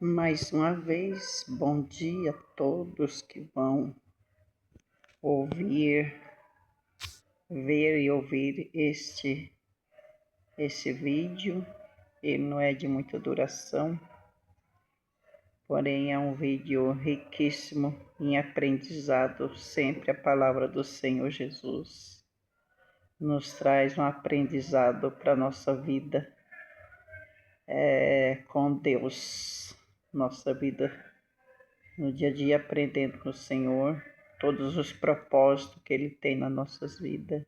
Mais uma vez, bom dia a todos que vão ouvir, ver e ouvir esse vídeo. Ele não é de muita duração, porém é um vídeo riquíssimo em aprendizado. Sempre a palavra do Senhor Jesus nos traz um aprendizado para a nossa vida com Deus, nossa vida no dia a dia, aprendendo com o Senhor todos os propósitos que Ele tem nas nossas vidas.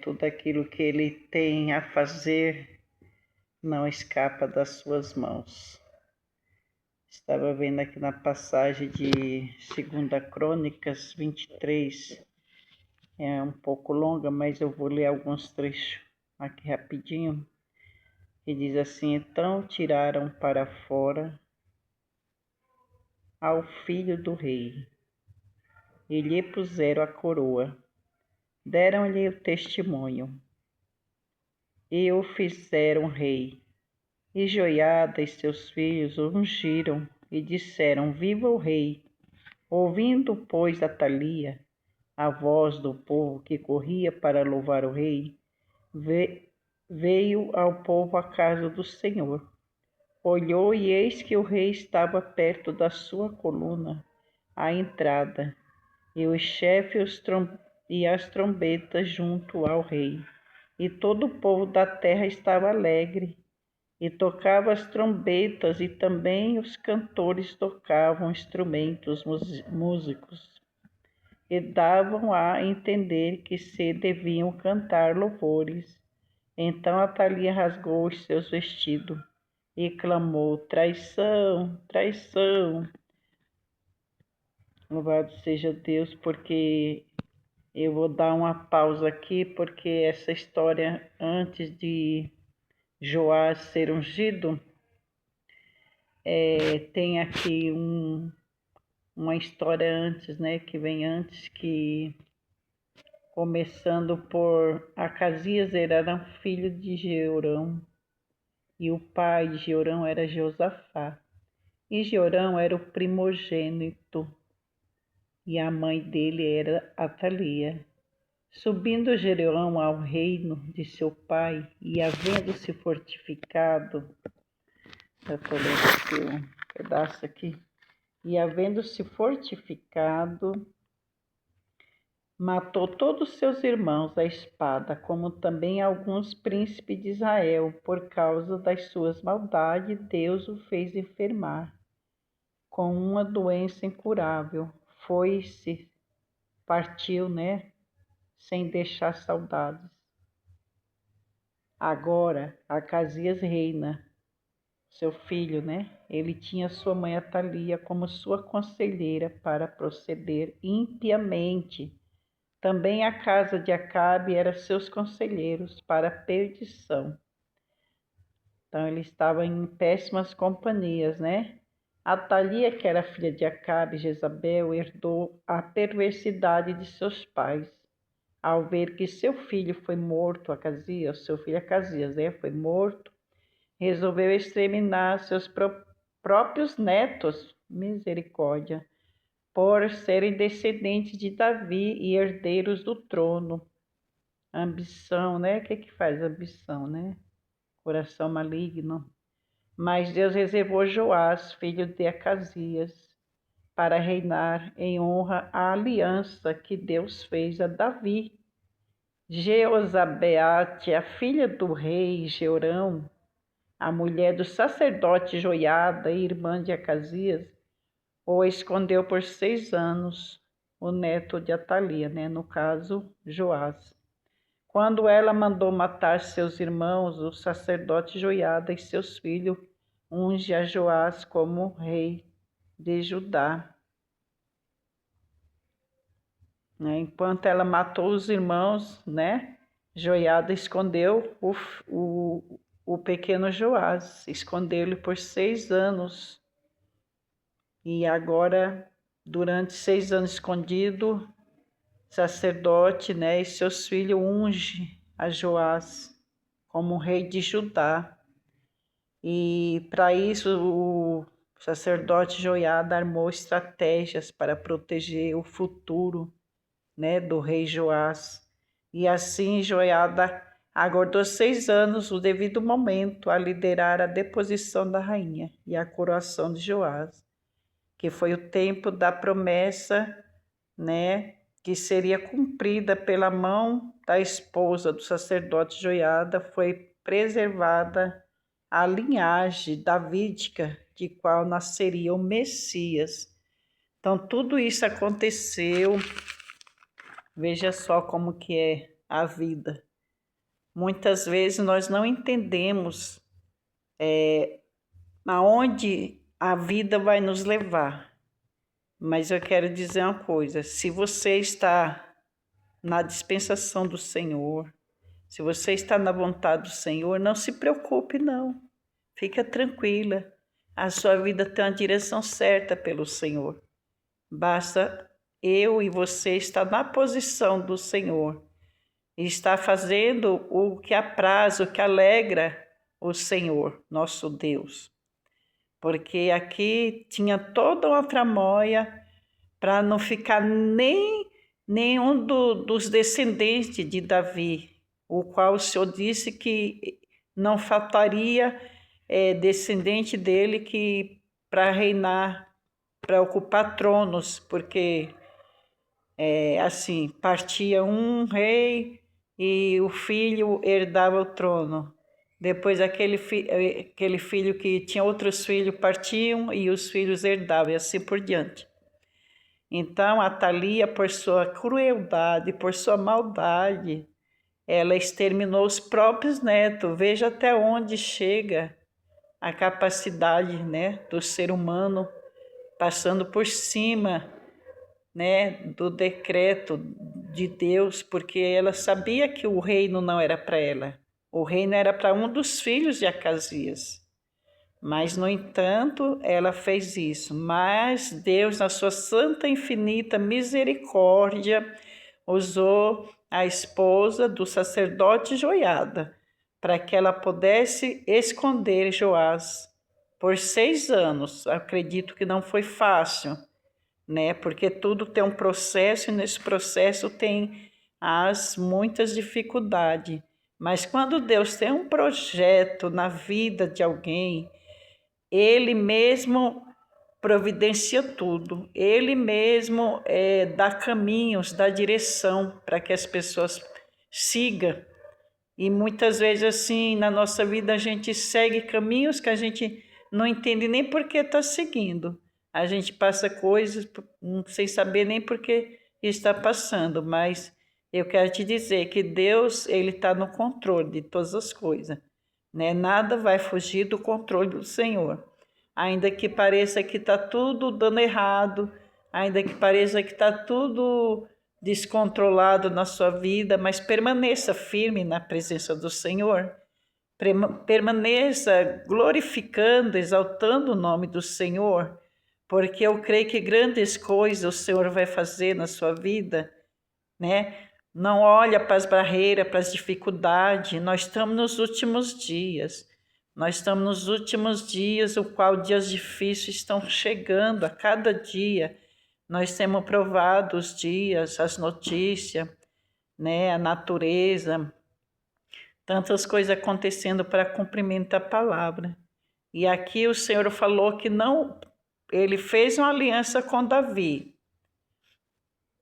Tudo aquilo que Ele tem a fazer não escapa das suas mãos. Estava vendo aqui na passagem de 2 Crônicas 23, é um pouco longa, mas eu vou ler alguns trechos aqui rapidinho, que diz assim: então tiraram para fora ao filho do rei, e lhe puseram a coroa, deram-lhe o testemunho, e o fizeram rei. E Joiada e seus filhos o ungiram, e disseram: viva o rei! Ouvindo, pois, Atalia a voz do povo que corria para louvar o rei, veio ao povo à casa do Senhor. Olhou, e eis que o rei estava perto da sua coluna, à entrada, e os chefes e as trombetas junto ao rei. E todo o povo da terra estava alegre, e tocava as trombetas, e também os cantores tocavam instrumentos músicos, e davam a entender que se deviam cantar louvores. Então Atalia rasgou os seus vestidos e clamou: traição, traição. Louvado seja Deus, porque eu vou dar uma pausa aqui, porque essa história, antes de Joás ser ungido, tem aqui uma história antes, né, que vem antes, que começando por Acasias, ele era filho de Jeorão, e o pai de Jeorão era Josafá, e Jeorão era o primogênito, e a mãe dele era Atalia. Subindo Jeroão ao reino de seu pai, e havendo-se fortificado, eu estou lendo aqui um pedaço aqui, e havendo-se fortificado, matou todos seus irmãos à espada, como também alguns príncipes de Israel. Por causa das suas maldades, Deus o fez enfermar com uma doença incurável. Foi-se, partiu, sem deixar saudades. Agora, Acasias reina, seu filho, ele tinha sua mãe Atalia como sua conselheira para proceder impiamente. Também a casa de Acabe era seus conselheiros para a perdição. Então ele estava em péssimas companhias, Atalia, que era filha de Acabe, Jezabel, herdou a perversidade de seus pais. Ao ver que seu filho foi morto, seu filho Acasias, foi morto, resolveu exterminar seus próprios netos, misericórdia, por serem descendentes de Davi e herdeiros do trono. Ambição, O que faz ambição, Coração maligno. Mas Deus reservou Joás, filho de Acasias, para reinar em honra à aliança que Deus fez a Davi. Jeozabeate, a filha do rei Jeorão, a mulher do sacerdote Joiada, irmã de Acasias, o escondeu por 6 anos, o neto de Atalia, no caso, Joás. Quando ela mandou matar seus irmãos, o sacerdote Joiada e seus filhos, unge a Joás como rei de Judá. Enquanto ela matou os irmãos, Joiada escondeu o pequeno Joás, escondeu-lhe por 6 anos. E agora, durante 6 anos escondido, sacerdote, e seus filhos unge a Joás como rei de Judá. E para isso o sacerdote Joiada armou estratégias para proteger o futuro, né, do rei Joás. E assim Joiada aguardou 6 anos, o devido momento, a liderar a deposição da rainha e a coroação de Joás, que foi o tempo da promessa, né, que seria cumprida pela mão da esposa do sacerdote Joiada. Foi preservada a linhagem davídica, de qual nasceria o Messias. Então tudo isso aconteceu. Veja só como que é a vida. Muitas vezes nós não entendemos aonde a vida vai nos levar. Mas eu quero dizer uma coisa: se você está na dispensação do Senhor, se você está na vontade do Senhor, não se preocupe não. Fica tranquila. A sua vida tem uma direção certa pelo Senhor. Basta eu e você estar na posição do Senhor e estar fazendo o que apraz, o que alegra o Senhor, nosso Deus. Porque aqui tinha toda uma tramóia para não ficar nenhum dos descendentes de Davi, o qual o Senhor disse que não faltaria descendente dele que para reinar, para ocupar tronos, porque assim, partia um rei e o filho herdava o trono. Depois aquele filho que tinha outros filhos partiam e os filhos herdavam, e assim por diante. Então a Thalia, por sua crueldade, por sua maldade, ela exterminou os próprios netos. Veja até onde chega a capacidade, né, do ser humano, passando por cima, né, do decreto de Deus, porque ela sabia que o reino não era para ela. O reino era para um dos filhos de Acasias. Mas, no entanto, ela fez isso. Mas Deus, na sua santa e infinita misericórdia, usou a esposa do sacerdote Joiada para que ela pudesse esconder Joás por 6 anos. Acredito que não foi fácil, né? Porque tudo tem um processo e nesse processo tem muitas dificuldades. Mas quando Deus tem um projeto na vida de alguém, Ele mesmo providencia tudo. Ele mesmo dá caminhos, dá direção para que as pessoas sigam. E muitas vezes assim, na nossa vida a gente segue caminhos que a gente não entende nem por que está seguindo. A gente passa coisas sem saber nem por que está passando, mas eu quero te dizer que Deus, Ele está no controle de todas as coisas, né? Nada vai fugir do controle do Senhor. Ainda que pareça que está tudo dando errado, ainda que pareça que está tudo descontrolado na sua vida, mas permaneça firme na presença do Senhor. Permaneça glorificando, exaltando o nome do Senhor, porque eu creio que grandes coisas o Senhor vai fazer na sua vida, né? Não olha para as barreiras, para as dificuldades. Nós estamos nos últimos dias. Nós estamos nos últimos dias, o qual dias difíceis estão chegando a cada dia. Nós temos provado os dias, as notícias, né, a natureza, tantas coisas acontecendo para cumprimento da palavra. E aqui o Senhor falou que não, ele fez uma aliança com Davi.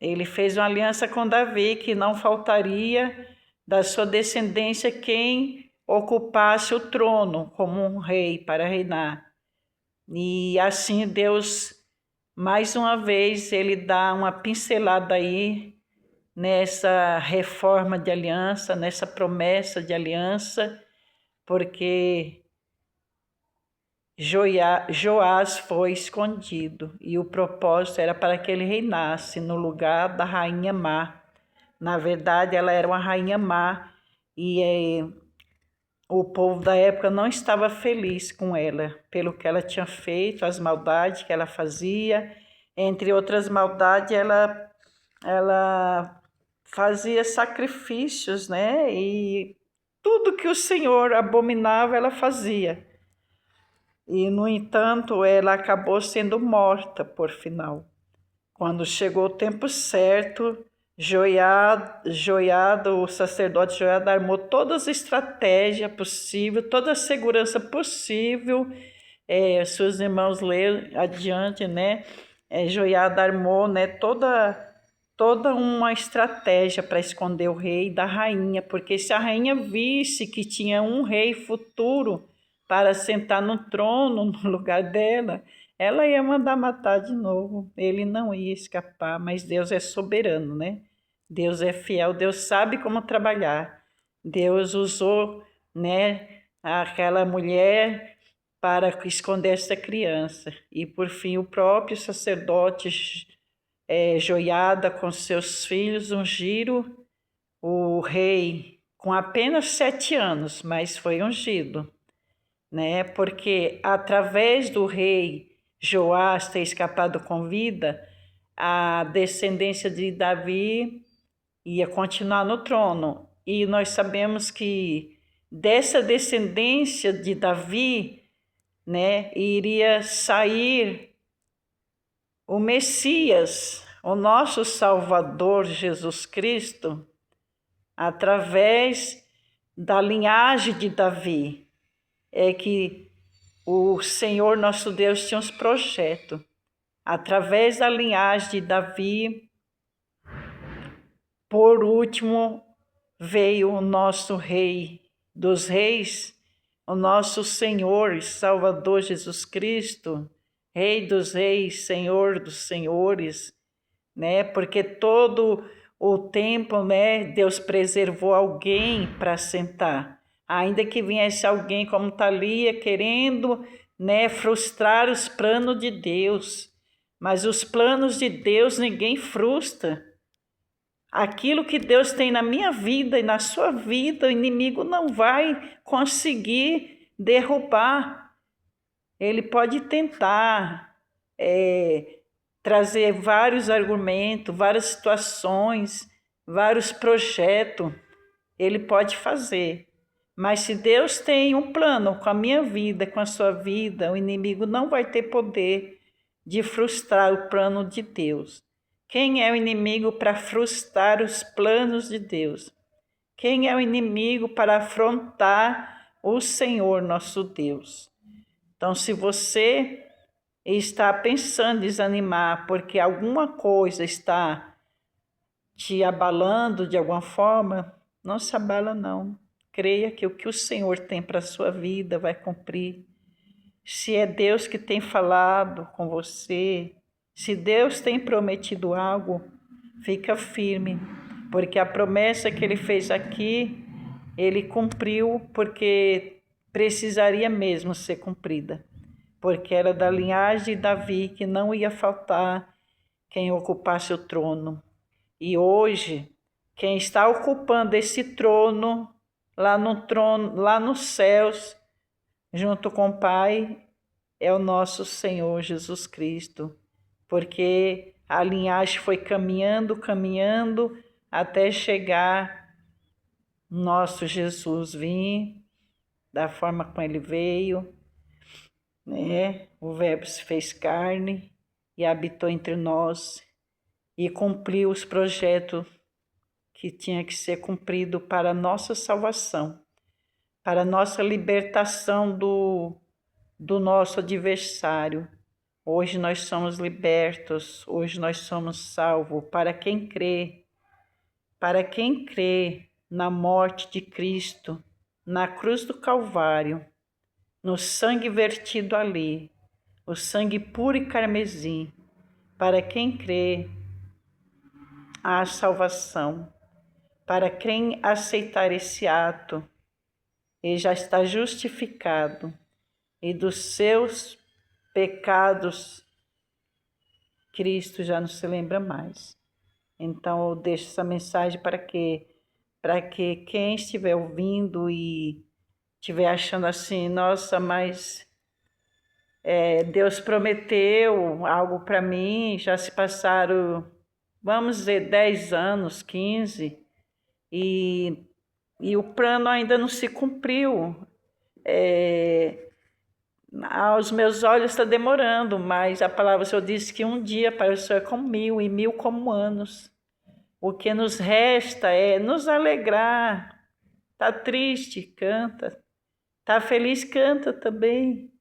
Ele fez uma aliança com Davi que não faltaria da sua descendência quem ocupasse o trono como um rei para reinar. E assim Deus, mais uma vez, ele dá uma pincelada aí nessa reforma de aliança, nessa promessa de aliança, porque Joás foi escondido e o propósito era para que ele reinasse no lugar da rainha má. Na verdade, ela era uma rainha má e o povo da época não estava feliz com ela, pelo que ela tinha feito, as maldades que ela fazia. Entre outras maldades, ela fazia sacrifícios, né? E tudo que o Senhor abominava, ela fazia. E, no entanto, ela acabou sendo morta por final. Quando chegou o tempo certo, o sacerdote Joiada armou todas as estratégias possíveis, toda a segurança possível. Seus irmãos leram adiante, né? Joiada armou, né, toda uma estratégia para esconder o rei da rainha, porque se a rainha visse que tinha um rei futuro para sentar no trono no lugar dela, ela ia mandar matar de novo. Ele não ia escapar, mas Deus é soberano, né? Deus é fiel, Deus sabe como trabalhar. Deus usou, né, aquela mulher para esconder essa criança. E por fim, o próprio sacerdote Joiada com seus filhos ungiram o rei com apenas 7 anos, mas foi ungido, né? Porque através do rei Joás ter escapado com vida, a descendência de Davi ia continuar no trono. E nós sabemos que dessa descendência de Davi, né, iria sair o Messias, o nosso Salvador Jesus Cristo, através da linhagem de Davi. É que o Senhor nosso Deus tinha uns projetos. Através da linhagem de Davi, por último, veio o nosso Rei dos Reis, o nosso Senhor e Salvador Jesus Cristo, Rei dos Reis, Senhor dos Senhores, né? Porque todo o tempo, né, Deus preservou alguém para sentar. Ainda que viesse alguém como Thalia querendo, né, frustrar os planos de Deus. Mas os planos de Deus ninguém frustra. Aquilo que Deus tem na minha vida e na sua vida, o inimigo não vai conseguir derrubar. Ele pode tentar trazer vários argumentos, várias situações, vários projetos. Ele pode fazer. Mas se Deus tem um plano com a minha vida, com a sua vida, o inimigo não vai ter poder de frustrar o plano de Deus. Quem é o inimigo para frustrar os planos de Deus? Quem é o inimigo para afrontar o Senhor nosso Deus? Então, se você está pensando em desanimar porque alguma coisa está te abalando de alguma forma, não se abala não. Creia que o que o Senhor tem para a sua vida vai cumprir. Se é Deus que tem falado com você, se Deus tem prometido algo, fica firme, porque a promessa que Ele fez aqui, Ele cumpriu porque precisaria mesmo ser cumprida, porque era da linhagem de Davi que não ia faltar quem ocupasse o trono. E hoje, quem está ocupando esse trono, lá nos céus, junto com o Pai, é o nosso Senhor Jesus Cristo, porque a linhagem foi caminhando, caminhando, até chegar nosso Jesus vir da forma como ele veio, né? O Verbo se fez carne e habitou entre nós e cumpriu os projetos que tinha que ser cumprido para a nossa salvação, para a nossa libertação do nosso adversário. Hoje nós somos libertos, hoje nós somos salvos para quem crê na morte de Cristo, na cruz do Calvário, no sangue vertido ali, o sangue puro e carmesim. Para quem crê, há salvação. Para quem aceitar esse ato, ele já está justificado e dos seus pecados Cristo já não se lembra mais. Então eu deixo essa mensagem para que quem estiver ouvindo e estiver achando assim, nossa, mas Deus prometeu algo para mim, já se passaram, vamos dizer, 10 anos, 15, e o plano ainda não se cumpriu. Aos meus olhos está demorando, mas a palavra do Senhor diz que um dia para o Senhor é como 1000 e 1000 como anos. O que nos resta é nos alegrar. Está triste, canta. Está feliz, canta também.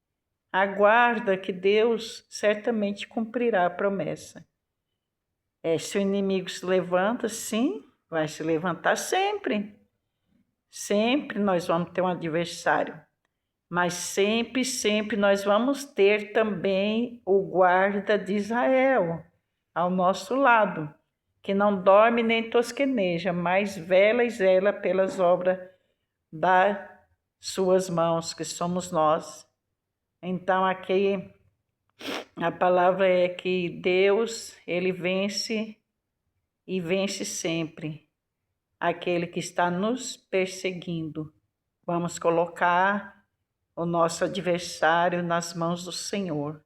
Aguarda que Deus certamente cumprirá a promessa. Se o inimigo se levanta, sim, vai se levantar sempre. Sempre nós vamos ter um adversário. Mas sempre, sempre nós vamos ter também o guarda de Israel ao nosso lado, que não dorme nem tosqueneja, mas vela e zela pelas obras das suas mãos, que somos nós. Então aqui a palavra é que Deus, ele vence e vence sempre aquele que está nos perseguindo. Vamos colocar o nosso adversário nas mãos do Senhor.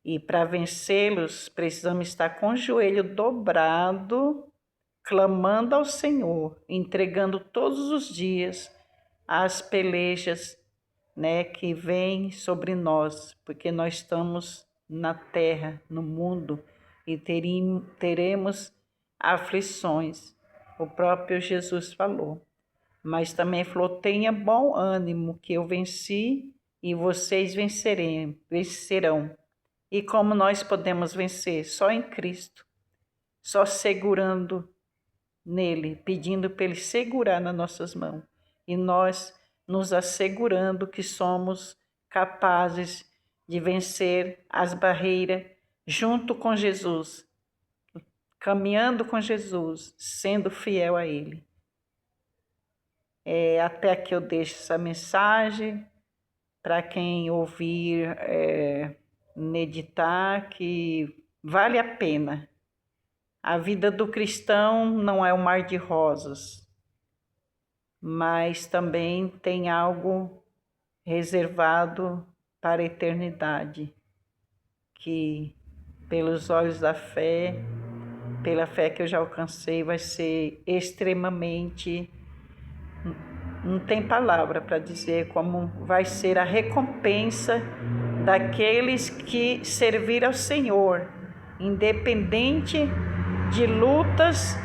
E para vencê-los, precisamos estar com o joelho dobrado, clamando ao Senhor, entregando todos os dias as pelejas, que vêm sobre nós, porque nós estamos na terra, no mundo, e teremos aflições. O próprio Jesus falou. Mas também falou, tenha bom ânimo, que eu venci e vocês vencerão. E como nós podemos vencer? Só em Cristo, só segurando nele, pedindo para ele segurar nas nossas mãos. E nós nos assegurando que somos capazes de vencer as barreiras junto com Jesus, caminhando com Jesus, sendo fiel a ele. Até aqui eu deixo essa mensagem para quem ouvir meditar, que vale a pena. A vida do cristão não é um mar de rosas, mas também tem algo reservado para a eternidade, que pelos olhos da fé, pela fé que eu já alcancei, vai ser extremamente... Não tem palavra para dizer como vai ser a recompensa daqueles que serviram ao Senhor, independente de lutas,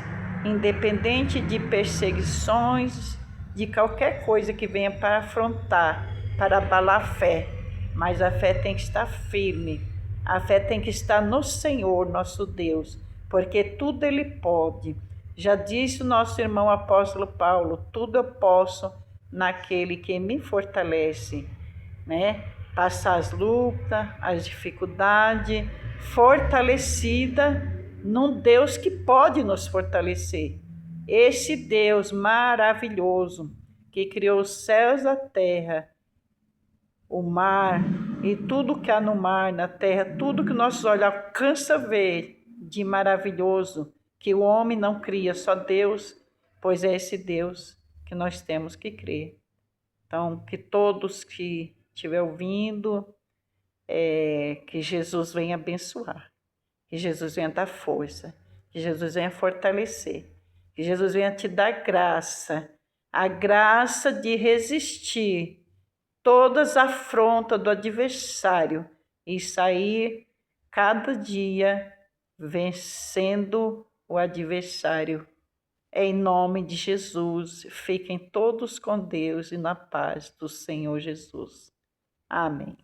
independente de perseguições, de qualquer coisa que venha para afrontar, para abalar a fé. Mas a fé tem que estar firme, a fé tem que estar no Senhor, nosso Deus, porque tudo Ele pode. Já disse o nosso irmão apóstolo Paulo, tudo eu posso naquele que me fortalece, Passar as lutas, as dificuldades, fortalecida num Deus que pode nos fortalecer. Esse Deus maravilhoso que criou os céus e a terra, o mar e tudo que há no mar, na terra, tudo que nossos olhos alcançam a ver de maravilhoso, que o homem não cria, só Deus, pois é esse Deus que nós temos que crer. Então, que todos que estiverem ouvindo, que Jesus venha abençoar, que Jesus venha dar força, que Jesus venha fortalecer, que Jesus venha te dar graça, a graça de resistir todas as afrontas do adversário e sair cada dia vencendo o adversário. Em nome de Jesus, fiquem todos com Deus e na paz do Senhor Jesus. Amém.